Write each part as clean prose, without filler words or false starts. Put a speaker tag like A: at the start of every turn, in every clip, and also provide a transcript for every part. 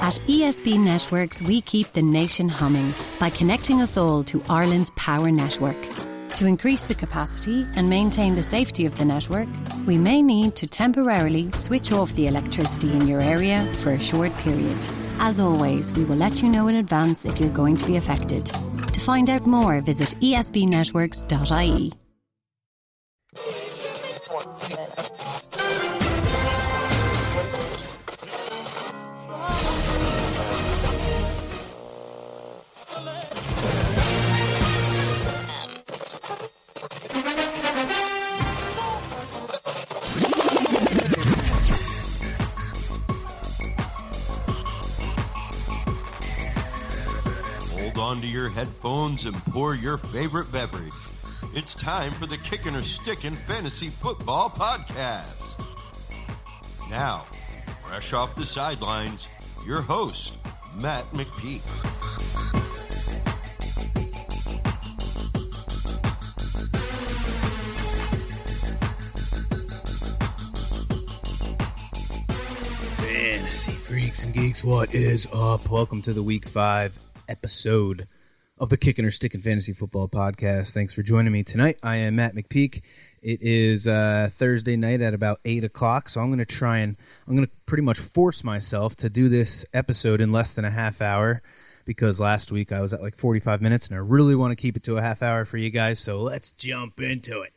A: At ESB Networks, we keep the nation humming by connecting us all to Ireland's power network. To increase the capacity and maintain the safety of the network, we may need to temporarily switch off the electricity in your area for a short period. As always, we will let you know in advance if you're going to be affected. To find out more, visit esbnetworks.ie.
B: Onto your headphones and pour your favorite beverage. It's time for the Kickin or Stickin Fantasy Football Podcast. Now, fresh off the sidelines, your host, Matt McPeak.
C: Fantasy freaks and geeks, what is up? Welcome to the Week 5 episode of the Kickin or Stickin Fantasy Football Podcast. Thanks for joining me tonight. I am Matt McPeak. It is Thursday night at about 8 o'clock, so I'm going to pretty much force myself to do this episode in less than a half hour, because last week I was at like 45 minutes, and I really want to keep it to a half hour for you guys, so let's jump into it.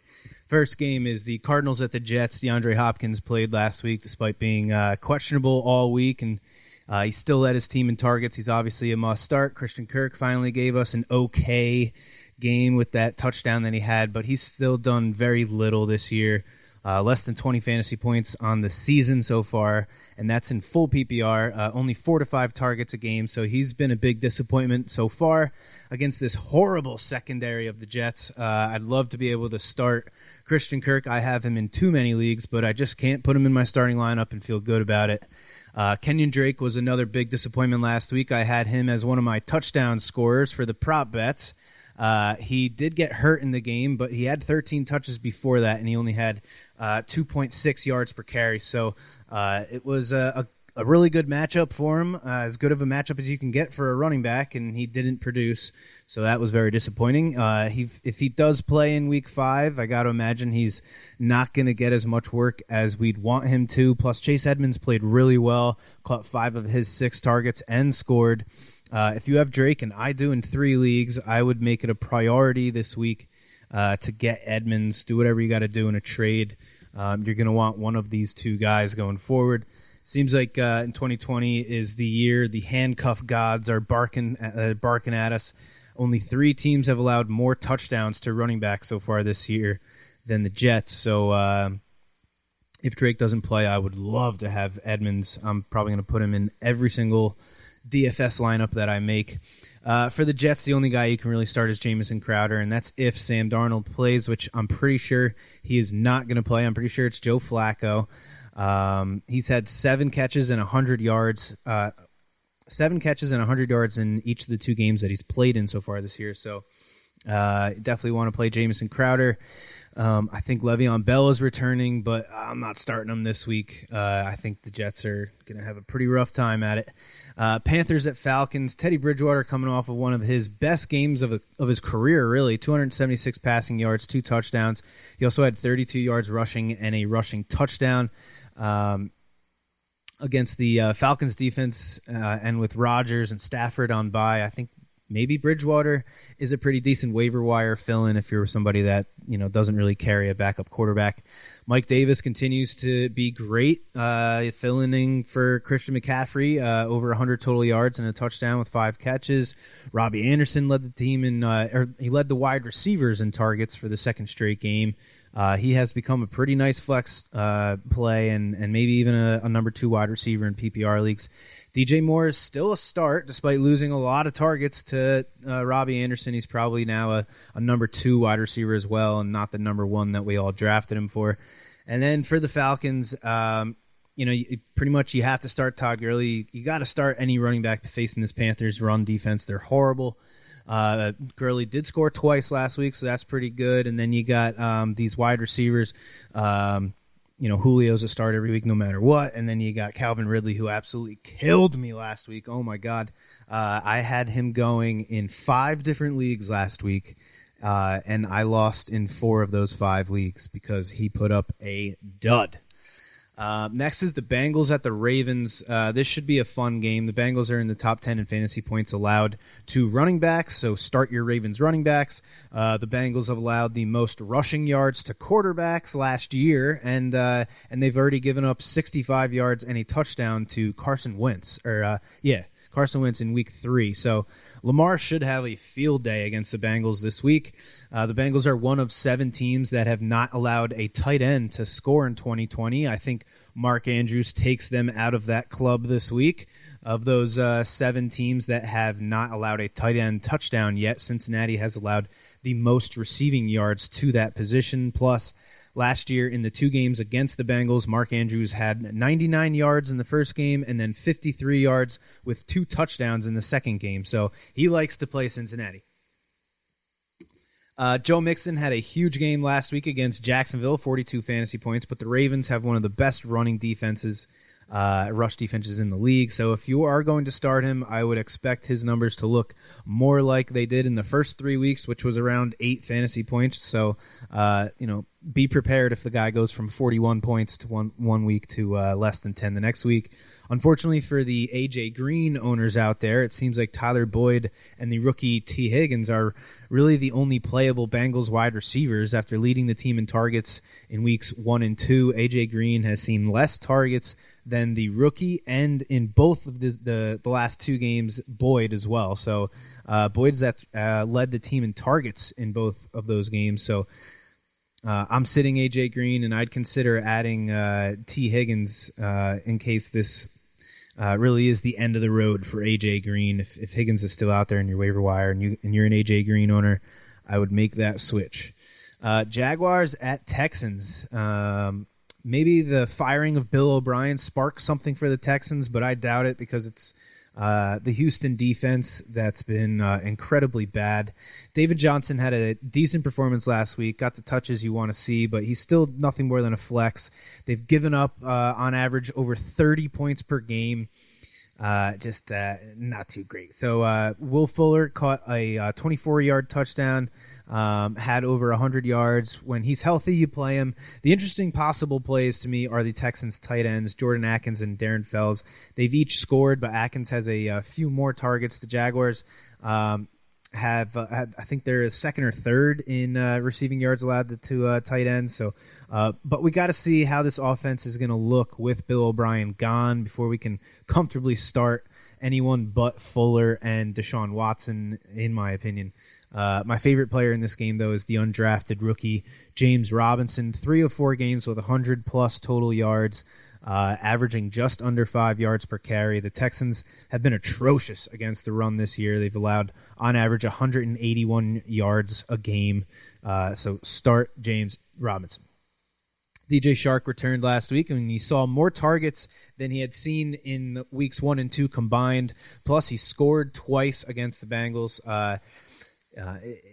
C: First game is the Cardinals at the Jets. DeAndre Hopkins played last week despite being questionable all week, and he still led his team in targets. He's obviously a must-start. Christian Kirk finally gave us an okay game with that touchdown that he had, but he's still done very little this year. Less than 20 fantasy points on the season so far, and that's in full PPR. Only 4 to 5 targets a game, so he's been a big disappointment so far against this horrible secondary of the Jets. I'd love to be able to start Christian Kirk. I have him in too many leagues, but I just can't put him in my starting lineup and feel good about it. Kenyon Drake was another big disappointment last week. I had him as one of my touchdown scorers for the prop bets. He did get hurt in the game, but he had 13 touches before that, and he only had 2.6 yards per carry. So it was a really good matchup for him, as good of a matchup as you can get for a running back, and he didn't produce. So that was very disappointing. If he does play in Week 5, I got to imagine he's not going to get as much work as we'd want him to. Plus, Chase Edmonds played really well, caught 5 of his 6 targets, and scored. If you have Drake, and I do in 3 leagues, I would make it a priority this week to get Edmonds. Do whatever you got to do in a trade. You're going to want one of these 2 guys going forward. Seems like in 2020 is the year the handcuff gods are barking at us. Only 3 teams have allowed more touchdowns to running backs so far this year than the Jets. So if Drake doesn't play, I would love to have Edmonds. I'm probably going to put him in every single DFS lineup that I make. For the Jets, the only guy you can really start is Jamison Crowder, and that's if Sam Darnold plays, which I'm pretty sure he is not going to play. I'm pretty sure it's Joe Flacco. He's had 7 catches and 100 yards. 7 catches and 100 yards in each of the 2 games that he's played in so far this year. So definitely want to play Jamison Crowder. I think Le'Veon Bell is returning, but I'm not starting him this week. I think the Jets are going to have a pretty rough time at it. Panthers at Falcons. Teddy Bridgewater coming off of one of his best games of his career, really. 276 passing yards, 2 touchdowns. He also had 32 yards rushing and a rushing touchdown against the Falcons defense, and with Rodgers and Stafford on bye. I think maybe Bridgewater is a pretty decent waiver wire fill-in if you're somebody that doesn't really carry a backup quarterback. Mike Davis continues to be great, filling in for Christian McCaffrey, over 100 total yards and a touchdown with 5 catches. Robbie Anderson led the team he led the wide receivers in targets for the 2nd straight game. He has become a pretty nice flex play and maybe even a number 2 wide receiver in PPR leagues. DJ Moore is still a start despite losing a lot of targets to Robbie Anderson. He's probably now a number 2 wide receiver as well, and not the number 1 that we all drafted him for. And then for the Falcons, pretty much you have to start Todd Gurley. You got to start any running back facing this Panthers run defense. They're horrible. Gurley did score twice last week, so that's pretty good. And then you got these wide receivers. Julio's a start every week no matter what. And then you got Calvin Ridley, who absolutely killed me last week. Oh, my God. I had him going in 5 different leagues last week, and I lost in 4 of those 5 leagues because he put up a dud. Next is the Bengals at the Ravens. This should be a fun game. The Bengals are in the top 10 in fantasy points allowed to running backs, so start your Ravens running backs. The Bengals have allowed the most rushing yards to quarterbacks last year, and they've already given up 65 yards and a touchdown to Carson Wentz. Carson Wentz in week 3. So Lamar should have a field day against the Bengals this week. The Bengals are one of 7 teams that have not allowed a tight end to score in 2020. I think Mark Andrews takes them out of that club this week. Of those 7 teams that have not allowed a tight end touchdown yet, Cincinnati has allowed the most receiving yards to that position. Plus, last year in the 2 games against the Bengals, Mark Andrews had 99 yards in the first game and then 53 yards with 2 touchdowns in the second game. So he likes to play Cincinnati. Joe Mixon had a huge game last week against Jacksonville, 42 fantasy points, but the Ravens have one of the best running defenses, rush defenses in the league. So if you are going to start him, I would expect his numbers to look more like they did in the first 3 weeks, which was around 8 fantasy points. So, be prepared if the guy goes from 41 points to one week to less than 10 the next week. Unfortunately for the A.J. Green owners out there, it seems like Tyler Boyd and the rookie T. Higgins are really the only playable Bengals wide receivers. After leading the team in targets in weeks 1 and 2, A.J. Green has seen less targets than the rookie, and in both of the last 2 games, Boyd as well. So Boyd's led the team in targets in both of those games. So I'm sitting A.J. Green, and I'd consider adding T. Higgins in case this really is the end of the road for A.J. Green. If Higgins is still out there in your waiver wire and you're an A.J. Green owner, I would make that switch. Jaguars at Texans. Maybe the firing of Bill O'Brien sparks something for the Texans, but I doubt it because it's the Houston defense that's been incredibly bad. David Johnson had a decent performance last week, got the touches you want to see, but he's still nothing more than a flex. They've given up, on average, over 30 points per game. Just not too great. So Will Fuller caught a 24-yard touchdown, had over 100 yards. When he's healthy, you play him. The interesting possible plays to me are the Texans' tight ends, Jordan Akins and Darren Fells. They've each scored, but Akins has a few more targets. The Jaguars have I think they're second or third in receiving yards allowed to tight ends. So, but we got to see how this offense is going to look with Bill O'Brien gone before we can comfortably start anyone but Fuller and Deshaun Watson, in my opinion. My favorite player in this game, though, is the undrafted rookie James Robinson. 3 of 4 games with 100-plus total yards, averaging just under 5 yards per carry. The Texans have been atrocious against the run this year. They've allowed, on average, 181 yards a game. So start James Robinson. DJ Shark returned last week, and he saw more targets than he had seen in weeks 1 and 2 combined. Plus, he scored twice against the Bengals.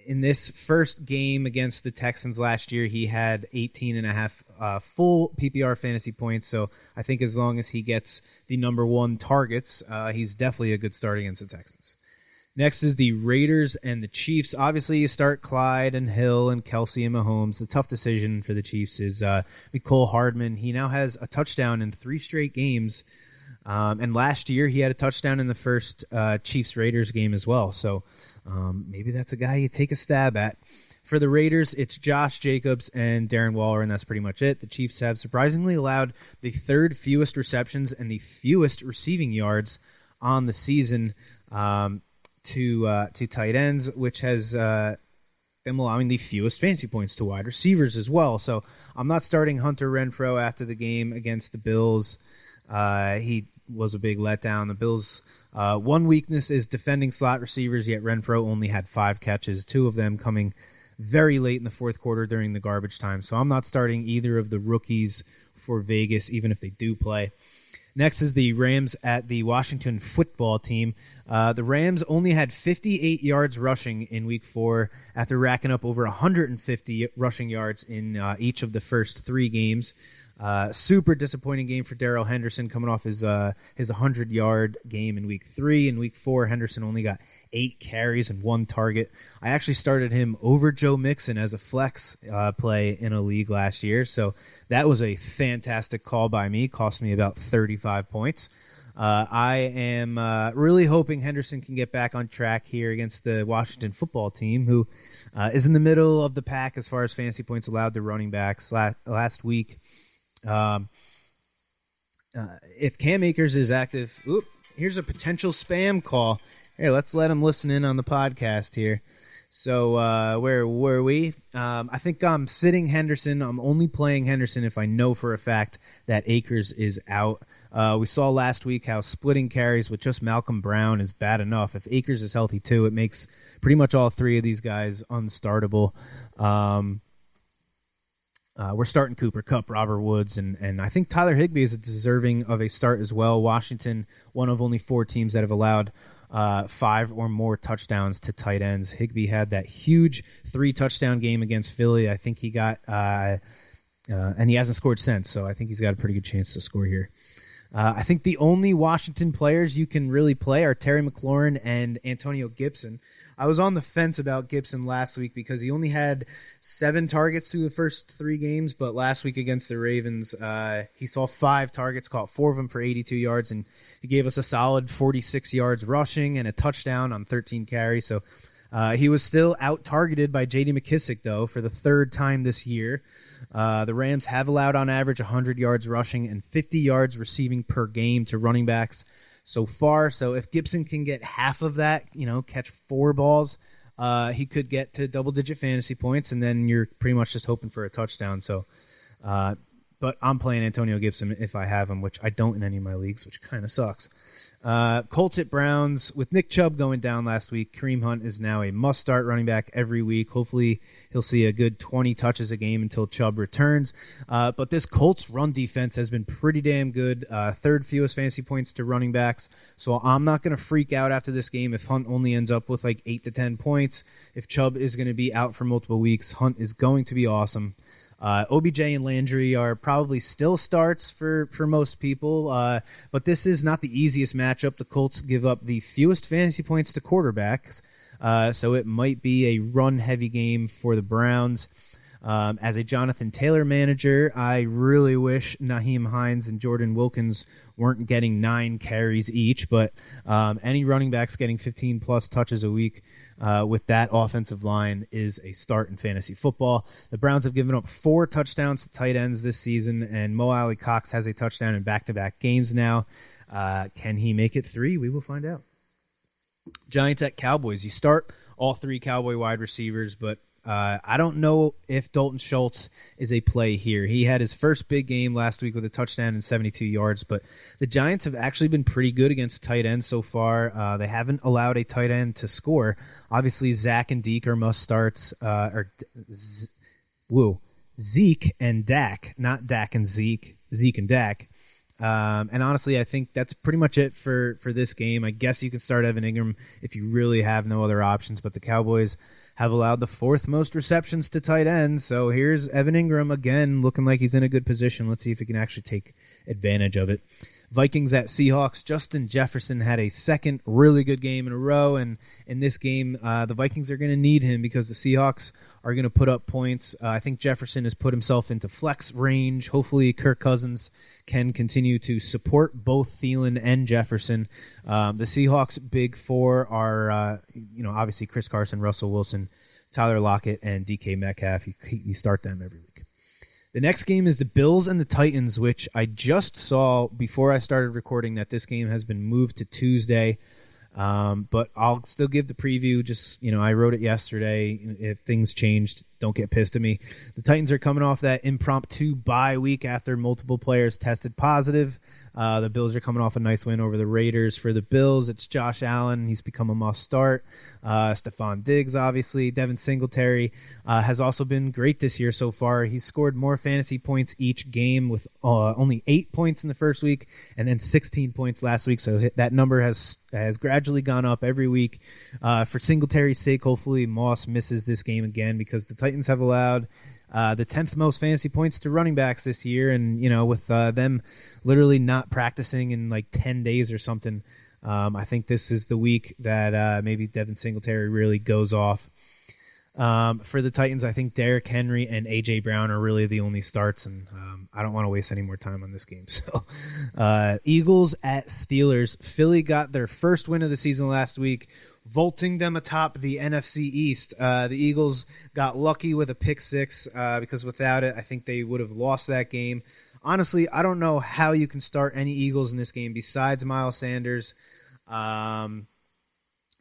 C: In this first game against the Texans last year, he had 18.5 full PPR fantasy points. So I think as long as he gets the number 1 targets, he's definitely a good start against the Texans. Next is the Raiders and the Chiefs. Obviously, you start Clyde and Hill and Kelsey and Mahomes. The tough decision for the Chiefs is Mecole Hardman. He now has a touchdown in 3 straight games. And last year, he had a touchdown in the first Chiefs-Raiders game as well. So maybe that's a guy you take a stab at. For the Raiders, it's Josh Jacobs and Darren Waller, and that's pretty much it. The Chiefs have surprisingly allowed the 3rd fewest receptions and the fewest receiving yards on the season to tight ends, which has them allowing the fewest fantasy points to wide receivers as well. So I'm not starting Hunter Renfrow after the game against the Bills. He was a big letdown. The Bills' one weakness is defending slot receivers, yet Renfrow only had 5 catches, 2 of them coming very late in the fourth quarter during the garbage time. So I'm not starting either of the rookies for Vegas, even if they do play. Next is the Rams at the Washington football team. The Rams only had 58 yards rushing in Week 4 after racking up over 150 rushing yards in each of the first 3 games. Super disappointing game for Darrell Henderson coming off his 100-yard game in Week 3. In Week 4, Henderson only got 8 carries and 1 target. I actually started him over Joe Mixon as a flex play in a league last year, so that was a fantastic call by me. Cost me about 35 points. I am really hoping Henderson can get back on track here against the Washington football team, who is in the middle of the pack as far as fantasy points allowed to running backs. Last week, if Cam Akers is active, here's a potential spam call. Here, let's let him listen in on the podcast here. So where were we? I think I'm sitting Henderson. I'm only playing Henderson if I know for a fact that Akers is out. We saw last week how splitting carries with just Malcolm Brown is bad enough. If Akers is healthy too, it makes pretty much all 3 of these guys unstartable. We're starting Cooper Kupp, Robert Woods, and I think Tyler Higbee is deserving of a start as well. Washington, one of only 4 teams that have allowed 5 or more touchdowns to tight ends. Higbee had that huge 3-touchdown game against Philly. I think he got, and he hasn't scored since, so I think he's got a pretty good chance to score here. I think the only Washington players you can really play are Terry McLaurin and Antonio Gibson. I was on the fence about Gibson last week because he only had 7 targets through the first 3 games, but last week against the Ravens, he saw 5 targets, caught 4 of them for 82 yards, and he gave us a solid 46 yards rushing and a touchdown on 13 carries. So he was still out-targeted by J.D. McKissick, though, for the 3rd time this year. The Rams have allowed on average 100 yards rushing and 50 yards receiving per game to running backs so far. So if Gibson can get half of that, catch 4 balls, he could get to double-digit fantasy points, and then you're pretty much just hoping for a touchdown. So, but I'm playing Antonio Gibson if I have him, which I don't in any of my leagues, which kind of sucks. Colts at Browns. With Nick Chubb going down last week, Kareem Hunt is now a must-start running back every week. Hopefully he'll see a good 20 touches a game until Chubb returns. But this Colts run defense has been pretty damn good. 3rd fewest fantasy points to running backs. So I'm not going to freak out after this game if Hunt only ends up with like 8 to 10 points. If Chubb is going to be out for multiple weeks, Hunt is going to be awesome. OBJ and Landry are probably still starts for most people, but this is not the easiest matchup. The Colts give up the fewest fantasy points to quarterbacks, so it might be a run-heavy game for the Browns. As a Jonathan Taylor manager, I really wish Nyheim Hines and Jordan Wilkins weren't getting 9 carries each, but any running backs getting 15-plus touches a week with that offensive line is a start in fantasy football. The Browns have given up 4 touchdowns to tight ends this season, and Mo Alley Cox has a touchdown in back-to-back games now. Can he make it 3? We will find out. Giants at Cowboys. You start all 3 Cowboy wide receivers, but I don't know if Dalton Schultz is a play here. He had his first big game last week with a touchdown and 72 yards, but the Giants have actually been pretty good against tight ends so far. They haven't allowed a tight end to score. Obviously, Zach and Deke are must-starts. Zeke and Dak, not Dak and Zeke. Zeke and Dak. And honestly, I think that's pretty much it for this game. I guess you can start Evan Ingram if you really have no other options, but the Cowboys have allowed the 4th most receptions to tight ends. So here's Evan Ingram again, looking like he's in a good position. Let's see if he can actually take advantage of it. Vikings at Seahawks. Justin Jefferson had a 2nd really good game in a row, and in this game, the Vikings are going to need him because the Seahawks are going to put up points. I think Jefferson has put himself into flex range. Hopefully, Kirk Cousins can continue to support both Thielen and Jefferson. The Seahawks' big 4 are, obviously Chris Carson, Russell Wilson, Tyler Lockett, and DK Metcalf. You start them every week. The next game is the Bills and the Titans, which I just saw before I started recording that this game has been moved to Tuesday. But I'll still give the preview. Just, I wrote it yesterday. If things changed, don't get pissed at me. The Titans are coming off that impromptu bye week after multiple players tested positive. The Bills are coming off a nice win over the Raiders. For the Bills, it's Josh Allen. He's become a must-start. Stephon Diggs, obviously. Devin Singletary has also been great this year so far. He's scored more fantasy points each game with only 8 points in the first week and then 16 points last week. So that number has gradually gone up every week. For Singletary's sake, hopefully Moss misses this game again because the Titans have allowed the 10th most fantasy points to running backs this year, and with them literally not practicing in like 10 days or something, I think this is the week that maybe Devin Singletary really goes off. For the Titans, I think Derrick Henry and A.J. Brown are really the only starts, and I don't want to waste any more time on this game. So, Eagles at Steelers. Philly got their first win of the season last week, vaulting them atop the NFC East. The Eagles got lucky with a pick six because without it, I think they would have lost that game. Honestly, I don't know how you can start any Eagles in this game besides Miles Sanders.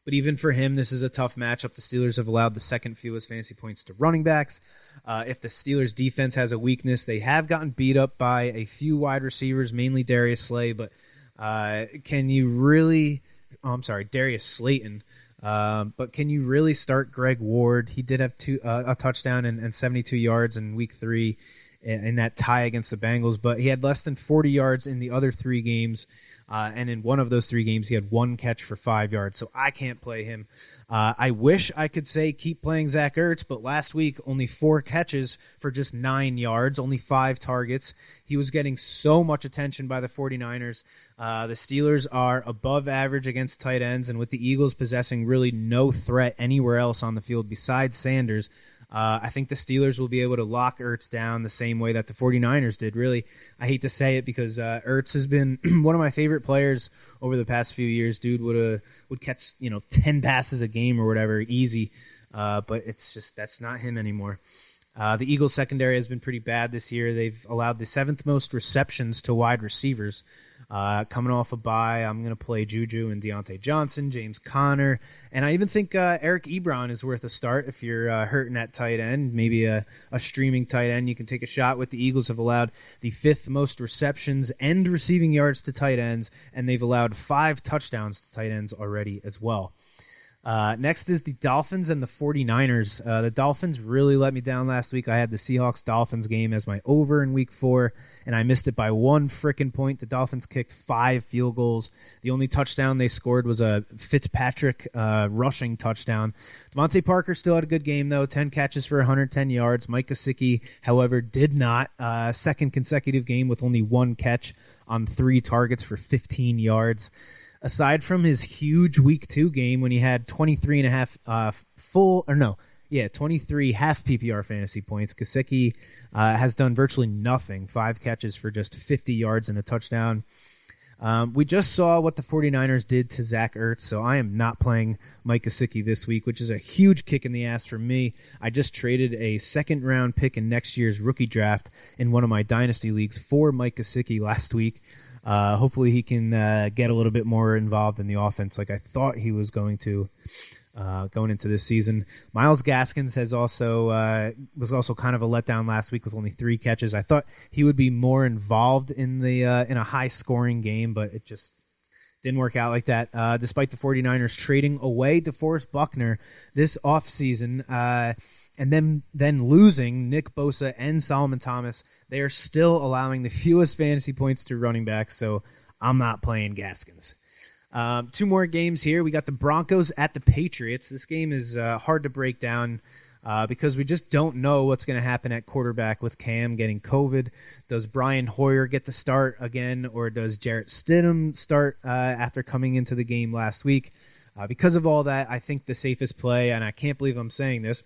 C: But even for him, this is a tough matchup. The Steelers have allowed the second fewest fantasy points to running backs. If the Steelers' defense has a weakness, they have gotten beat up by a few wide receivers, mainly Darius Slay. But Darius Slayton. But can you really start Greg Ward? He did have a touchdown and 72 yards in Week 3 in that tie against the Bengals, but he had less than 40 yards in the other 3 games. And in one of those 3 games, he had 1 catch for 5 yards. So I can't play him. I wish I could say keep playing Zach Ertz, but last week, only 4 catches for just 9 yards, only 5 targets. He was getting so much attention by the 49ers. The Steelers are above average against tight ends, and with the Eagles possessing really no threat anywhere else on the field besides Sanders, I think the Steelers will be able to lock Ertz down the same way that the 49ers did. Really, I hate to say it because Ertz has been one of my favorite players over the past few years. Dude would catch 10 passes a game or whatever, easy. But it's just that's not him anymore. The Eagles secondary has been pretty bad this year. They've allowed the 7th most receptions to wide receivers. Coming off a bye, I'm going to play Juju and Deontay Johnson, James Conner, and I even think Eric Ebron is worth a start if you're hurting at tight end, maybe a streaming tight end. You can take a shot with the Eagles have allowed the 5th most receptions and receiving yards to tight ends, and they've allowed 5 touchdowns to tight ends already as well. Next is the Dolphins and the 49ers. The Dolphins really let me down last week. I had the Seahawks-Dolphins game as my over in Week 4, and I missed it by 1 frickin' point. The Dolphins kicked 5 field goals. The only touchdown they scored was a Fitzpatrick rushing touchdown. Devontae Parker still had a good game, though. 10 catches for 110 yards. Mike Gesicki, however, did not. Second consecutive game with only 1 catch on 3 targets for 15 yards. Aside from his huge Week 2 game when he had 23 half PPR fantasy points, Gesicki has done virtually nothing. 5 catches for just 50 yards and a touchdown. We just saw what the 49ers did to Zach Ertz, so I am not playing Mike Gesicki this week, which is a huge kick in the ass for me. I just traded a second-round pick in next year's rookie draft in one of my dynasty leagues for Mike Gesicki last week. Hopefully he can get a little bit more involved in the offense like I thought he was going to going into this season. Myles Gaskins was also kind of a letdown last week with only 3 catches. I thought he would be more involved in a high-scoring game, but it just didn't work out like that. Despite the 49ers trading away DeForest Buckner this offseason and then losing Nick Bosa and Solomon Thomas, they are still allowing the fewest fantasy points to running backs, so I'm not playing Gaskins. 2 more games here. We got the Broncos at the Patriots. This game is hard to break down because we just don't know what's going to happen at quarterback with Cam getting COVID. Does Brian Hoyer get the start again, or does Jarrett Stidham start after coming into the game last week? Because of all that, I think the safest play, and I can't believe I'm saying this,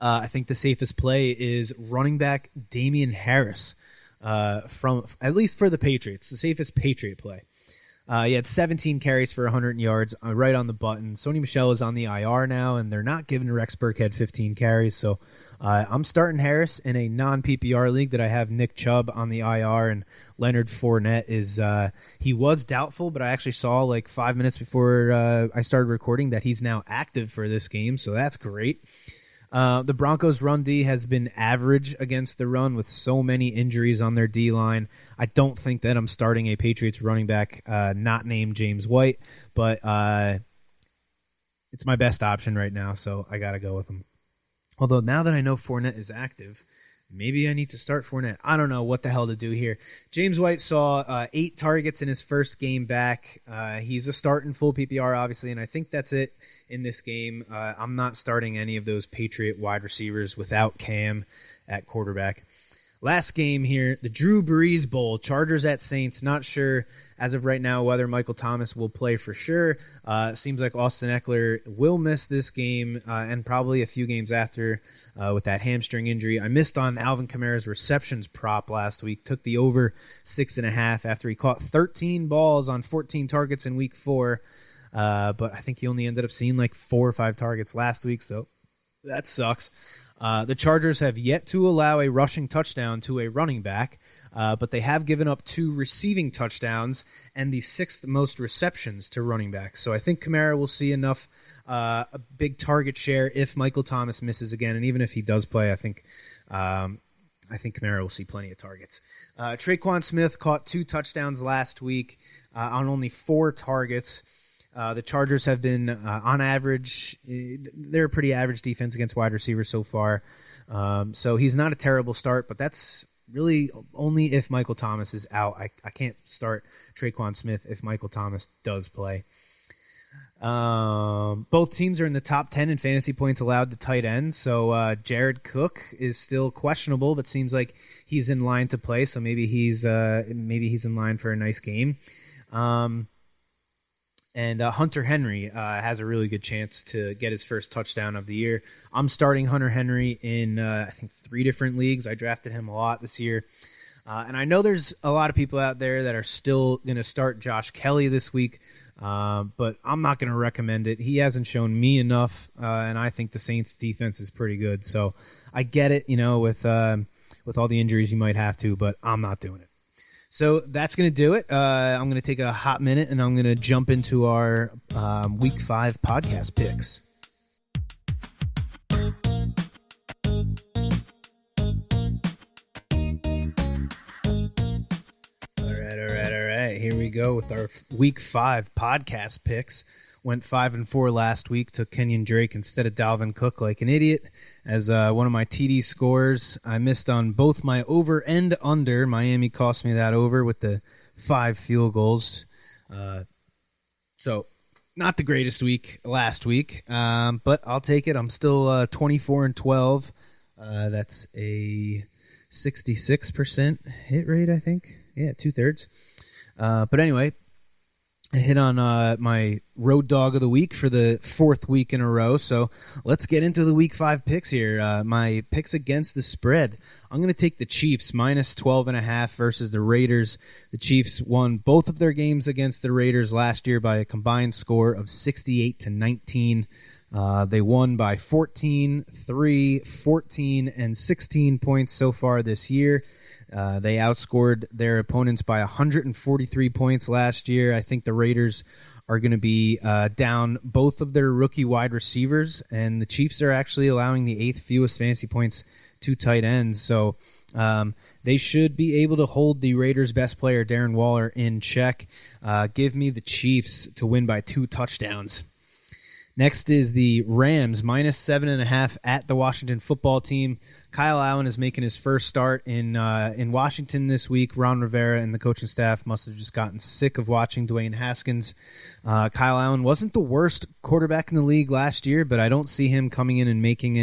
C: I think the safest play is running back Damian Harris from at least for the Patriots, the safest Patriot play. He had 17 carries for 100 yards right on the button. Sony Michel is on the IR now, and they're not giving Rex Burkhead 15 carries. So I'm starting Harris in a non-PPR league that I have Nick Chubb on the IR, and Leonard Fournette is he was doubtful, but I actually saw like 5 minutes before I started recording that he's now active for this game, so that's great. The Broncos' run D has been average against the run with so many injuries on their D-line. I don't think that I'm starting a Patriots running back not named James White, but it's my best option right now, so I got to go with him. Although now that I know Fournette is active, maybe I need to start Fournette. I don't know what the hell to do here. James White saw 8 targets in his first game back. He's a start in full PPR, obviously, and I think that's it in this game. I'm not starting any of those Patriot wide receivers without Cam at quarterback. Last game here, the Drew Brees Bowl, Chargers at Saints. Not sure as of right now whether Michael Thomas will play for sure. Seems like Austin Eckler will miss this game and probably a few games after with that hamstring injury. I missed on Alvin Kamara's receptions prop last week. Took the over 6.5 after he caught 13 balls on 14 targets in week 4. But I think he only ended up seeing like 4 or 5 targets last week, so that sucks. The Chargers have yet to allow a rushing touchdown to a running back, but they have given up 2 receiving touchdowns and the 6th most receptions to running backs. So I think Kamara will see enough a big target share if Michael Thomas misses again, and even if he does play, I think Kamara will see plenty of targets. Traquan Smith caught 2 touchdowns last week on only 4 targets. The Chargers have been, on average, they're a pretty average defense against wide receivers so far. So he's not a terrible start, but that's really only if Michael Thomas is out. I can't start Traquan Smith if Michael Thomas does play. Both teams are in the top 10 in fantasy points allowed to tight ends. So Jared Cook is still questionable, but seems like he's in line to play. So maybe he's in line for a nice game. And Hunter Henry has a really good chance to get his first touchdown of the year. I'm starting Hunter Henry in, I think, 3 different leagues. I drafted him a lot this year. And I know there's a lot of people out there that are still going to start Josh Kelly this week, but I'm not going to recommend it. He hasn't shown me enough, and I think the Saints' defense is pretty good. So I get it, with all the injuries you might have to, but I'm not doing it. So that's going to do it. I'm going to take a hot minute, and I'm going to jump into our Week 5 podcast picks. All right. Here we go with our Week 5 podcast picks. Went 5-4 last week. Took Kenyon Drake instead of Dalvin Cook like an idiot as one of my TD scores. I missed on both my over and under. Miami cost me that over with the 5 field goals. So not the greatest week last week, but I'll take it. I'm still 24-12. That's a 66% hit rate, I think. Yeah, 2/3. But anyway, I hit on my road dog of the week for the 4th week in a row. So let's get into the Week 5 picks here. My picks against the spread. I'm going to take the Chiefs minus 12.5 versus the Raiders. The Chiefs won both of their games against the Raiders last year by a combined score of 68-19. They won by 14, 3, 14, and 16 points so far this year. They outscored their opponents by 143 points last year. I think the Raiders are going to be down both of their rookie wide receivers, and the Chiefs are actually allowing the 8th fewest fantasy points to tight ends. So they should be able to hold the Raiders' best player, Darren Waller, in check. Give me the Chiefs to win by 2 touchdowns. Next is the Rams, minus 7.5 at the Washington football team. Kyle Allen is making his first start in Washington this week. Ron Rivera and the coaching staff must have just gotten sick of watching Dwayne Haskins. Kyle Allen wasn't the worst quarterback in the league last year, but I don't see him coming in and making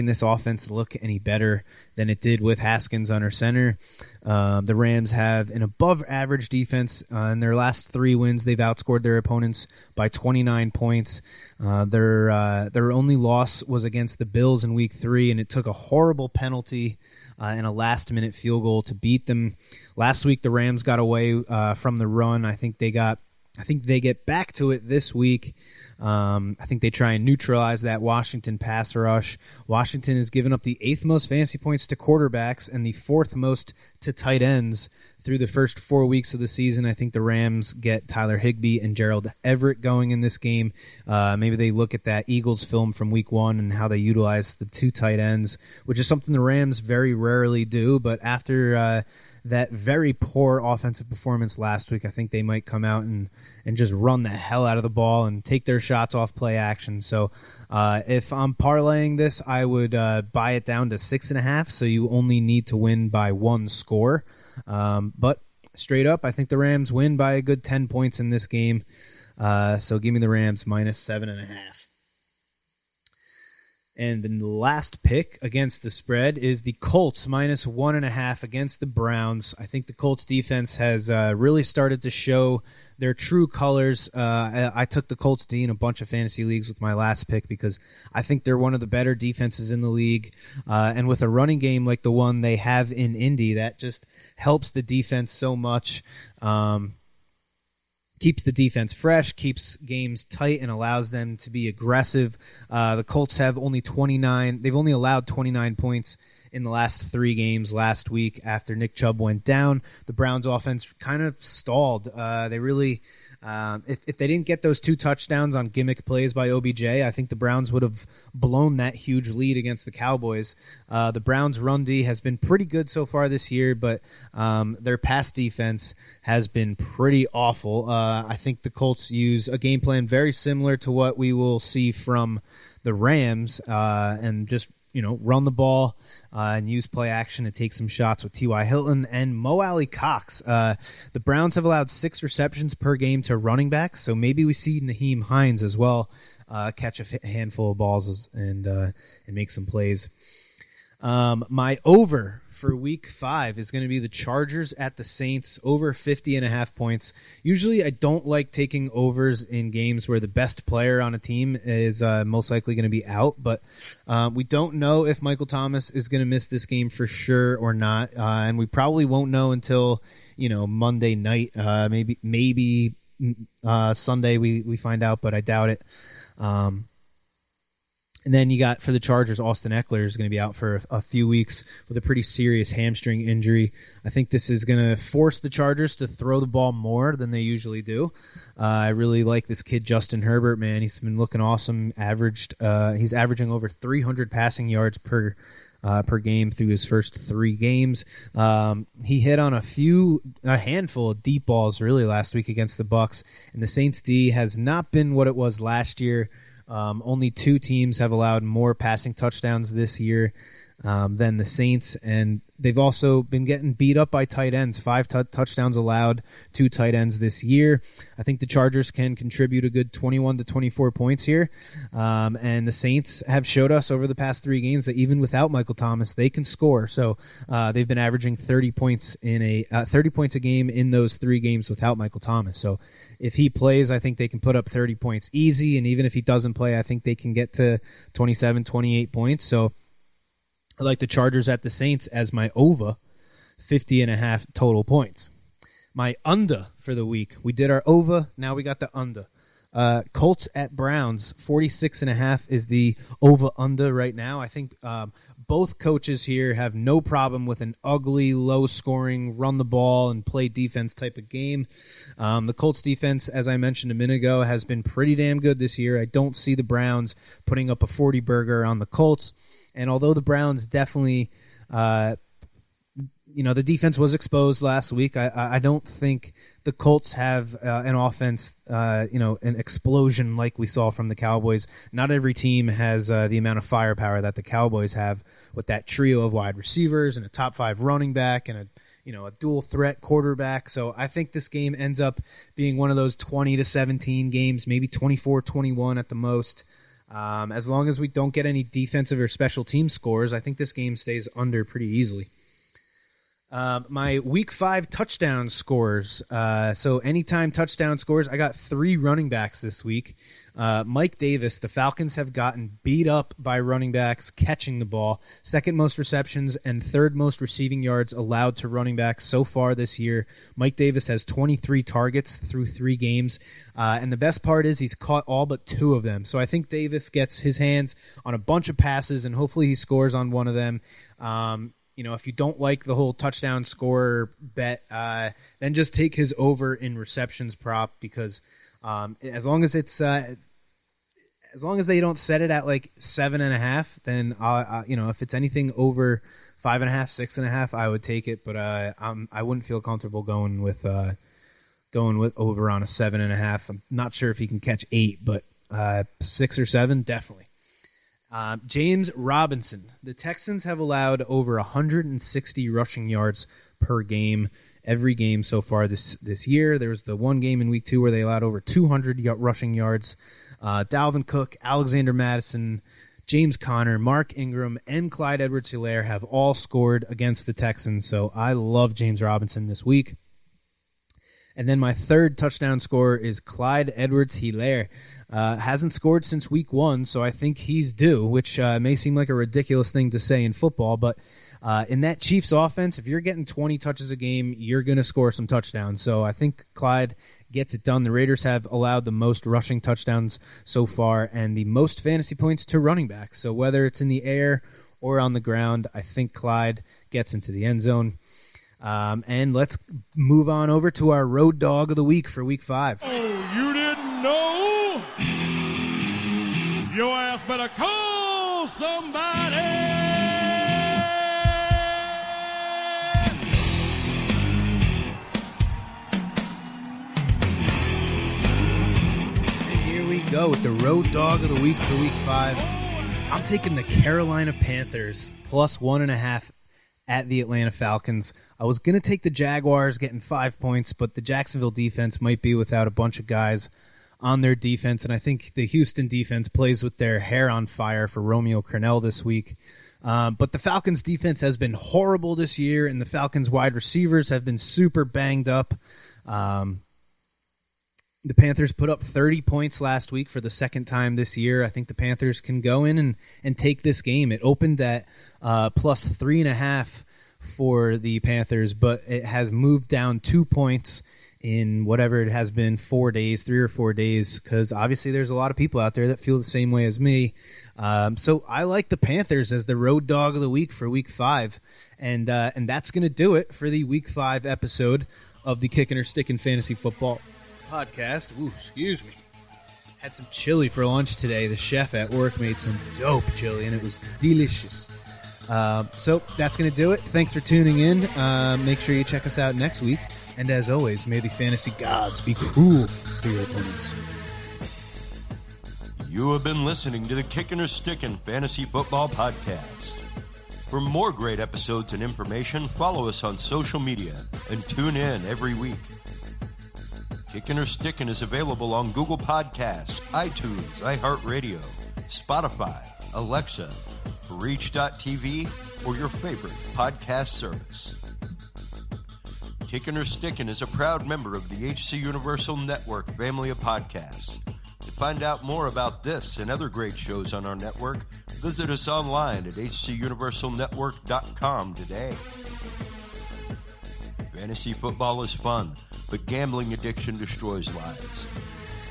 C: this offense look any better than it did with Haskins under center. The Rams have an above-average defense. In their last 3 wins, they've outscored their opponents by 29 points. Their only loss was against the Bills in Week 3, and it took a horrible penalty and a last-minute field goal to beat them. Last week, the Rams got away from the run. I think they get back to it this week. I think they try and neutralize that Washington pass rush. Washington has given up the 8th most fantasy points to quarterbacks and the 4th most to tight ends through the first 4 weeks of the season. I think the Rams get Tyler Higbee and Gerald Everett going in this game. Maybe they look at that Eagles film from week 1 and how they utilize the 2 tight ends, which is something the Rams very rarely do. But after that very poor offensive performance last week, I think they might come out and just run the hell out of the ball and take their shots off play action. So if I'm parlaying this, I would buy it down to 6.5, so you only need to win by 1 score. But straight up, I think the Rams win by a good 10 points in this game. So give me the Rams minus 7.5. And the last pick against the spread is the Colts minus 1.5 against the Browns. I think the Colts defense has really started to show their true colors. I took the Colts D in a bunch of fantasy leagues with my last pick because I think they're one of the better defenses in the league. And with a running game like the one they have in Indy, that just helps the defense so much. Keeps the defense fresh, keeps games tight, and allows them to be aggressive. The Colts have only allowed 29 points in the last 3 games last week after Nick Chubb went down. The Browns offense kind of stalled. They really, if they didn't get those 2 touchdowns on gimmick plays by OBJ, I think the Browns would have blown that huge lead against the Cowboys. The Browns' run D has been pretty good so far this year, but their pass defense has been pretty awful. I think the Colts use a game plan very similar to what we will see from the Rams, and just run the ball and use play action to take some shots with T.Y. Hilton and Mo Alley Cox. The Browns have allowed 6 receptions per game to running backs, so maybe we see Naheem Hines as well catch a handful of balls and make some plays. My over for week 5 is going to be the Chargers at the Saints, over 50.5 points. Usually I don't like taking overs in games where the best player on a team is most likely going to be out, but we don't know if Michael Thomas is going to miss this game for sure or not, and we probably won't know until Monday night, maybe Sunday we find out, but I doubt it. And then you got, for the Chargers, Austin Eckler is going to be out for a few weeks with a pretty serious hamstring injury. I think this is going to force the Chargers to throw the ball more than they usually do. I really like this kid, Justin Herbert, man. He's been looking awesome. He's averaging over 300 passing yards per game through his first 3 games. He hit on a handful of deep balls really last week against the Bucs, and the Saints D has not been what it was last year. Only 2 teams have allowed more passing touchdowns this year than the Saints, and they've also been getting beat up by tight ends. 5 touchdowns allowed, 2 tight ends this year. I think the Chargers can contribute a good 21 to 24 points here, and the Saints have showed us over the past 3 games that even without Michael Thomas, they can score. So they've been averaging 30 points a game in those 3 games without Michael Thomas. So if he plays, I think they can put up 30 points easy, and even if he doesn't play, I think they can get to 27, 28 points. So I like the Chargers at the Saints as my over, 50.5 total points. My under for the week. We did our over, now we got the under. Colts at Browns, 46.5 is the over-under right now. I think both coaches here have no problem with an ugly, low-scoring, run-the-ball and play defense type of game. The Colts defense, as I mentioned a minute ago, has been pretty damn good this year. I don't see the Browns putting up a 40-burger on the Colts. And although the Browns definitely, the defense was exposed last week, I don't think the Colts have an offense, an explosion like we saw from the Cowboys. Not every team has the amount of firepower that the Cowboys have with that trio of wide receivers and a top 5 running back and a dual threat quarterback. So I think this game ends up being one of those 20-17 games, maybe 24-21 at the most. As long as we don't get any defensive or special team scores, I think this game stays under pretty easily. My Week 5 touchdown scores. So anytime touchdown scores, I got 3 running backs this week. Mike Davis, the Falcons have gotten beat up by running backs catching the ball. 2nd most receptions and 3rd most receiving yards allowed to running backs so far this year. Mike Davis has 23 targets through 3 games. And the best part is he's caught all but 2 of them. So I think Davis gets his hands on a bunch of passes, and hopefully he scores on one of them. if you don't like the whole touchdown scorer bet, then just take his over in receptions prop, because as long as it's as long as they don't set it at like 7.5, then if it's anything over 5.5, 6.5, I would take it. But I wouldn't feel comfortable going with over on a 7.5. I'm not sure if he can catch 8, but 6 or 7 definitely. James Robinson. The Texans have allowed over 160 rushing yards per game every game so far this year. There was the one game in week 2 where they allowed over 200 rushing yards. Dalvin Cook, Alexander Mattison, James Conner, Mark Ingram, and Clyde Edwards-Helaire have all scored against the Texans, so I love James Robinson this week. And then my third touchdown scorer is Clyde Edwards-Helaire. Hasn't scored since week 1, so I think he's due, which may seem like a ridiculous thing to say in football, but in that Chiefs offense, if you're getting 20 touches a game, you're going to score some touchdowns. So I think Clyde gets it done. The Raiders have allowed the most rushing touchdowns so far and the most fantasy points to running backs. So whether it's in the air or on the ground, I think Clyde gets into the end zone. And let's move on over to our road dog of the week for week 5.
D: Oh, you didn't know? Your ass better call somebody.
C: Go with the road dog of the week for week 5. I'm taking the Carolina Panthers plus 1.5 at the Atlanta Falcons. I was going to take the Jaguars getting 5 points, but the Jacksonville defense might be without a bunch of guys on their defense, and I think the Houston defense plays with their hair on fire for Romeo Crennel this week. But the Falcons defense has been horrible this year, and the Falcons wide receivers have been super banged up. The Panthers put up 30 points last week for the second time this year. I think the Panthers can go in and take this game. It opened at plus 3.5 for the Panthers, but it has moved down 2 points in whatever it has been 4 days, 3 or 4 days, because obviously there's a lot of people out there that feel the same way as me. So I like the Panthers as the road dog of the week for week 5, and that's going to do it for the week 5 episode of the Kickin' or Stickin' Fantasy Football Podcast. Ooh, excuse me. Had some chili for lunch today. The chef at work made some dope chili, and it was delicious. So that's going to do it. Thanks for tuning in. Make sure you check us out next week. And as always, may the fantasy gods be cruel to your opponents.
B: You have been listening to the Kickin' or Stickin' Fantasy Football Podcast. For more great episodes and information, follow us on social media and tune in every week. Kickin' or Stickin' is available on Google Podcasts, iTunes, iHeartRadio, Spotify, Alexa, Reach.tv, or your favorite podcast service. Kickin' or Stickin' is a proud member of the HC Universal Network family of podcasts. To find out more about this and other great shows on our network, visit us online at hcuniversalnetwork.com today. Fantasy football is fun, but gambling addiction destroys lives.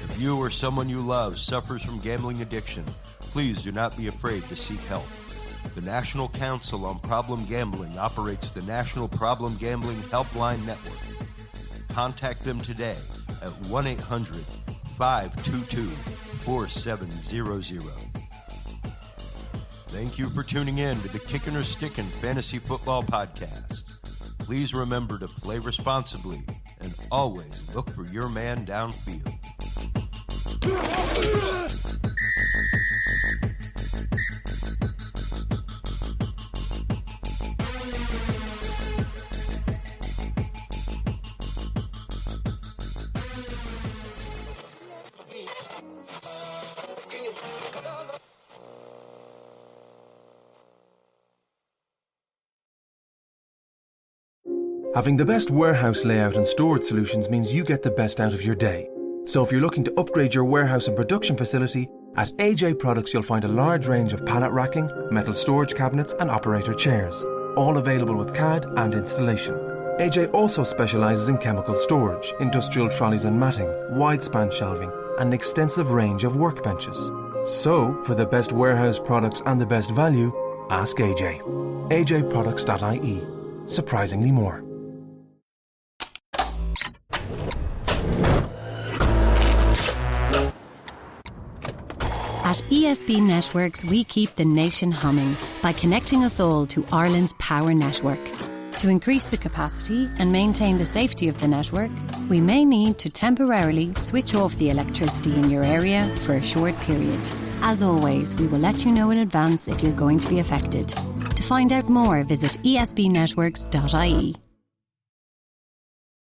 B: If you or someone you love suffers from gambling addiction, please do not be afraid to seek help. The National Council on Problem Gambling operates the National Problem Gambling Helpline Network. Contact them today at 1-800-522-4700. Thank you for tuning in to the Kickin' or Stickin' Fantasy Football Podcast. Please remember to play responsibly and always look for your man downfield.
E: Having the best warehouse layout and storage solutions means you get the best out of your day. So if you're looking to upgrade your warehouse and production facility, at AJ Products you'll find a large range of pallet racking, metal storage cabinets and operator chairs, all available with CAD and installation. AJ also specialises in chemical storage, industrial trolleys and matting, wide-span shelving and an extensive range of workbenches. So, for the best warehouse products and the best value, Ask AJ. AJProducts.ie. Surprisingly more.
A: At ESB Networks, we keep the nation humming by connecting us all to Ireland's power network. To increase the capacity and maintain the safety of the network, we may need to temporarily switch off the electricity in your area for a short period. As always, we will let you know in advance if you're going to be affected. To find out more, visit esbnetworks.ie.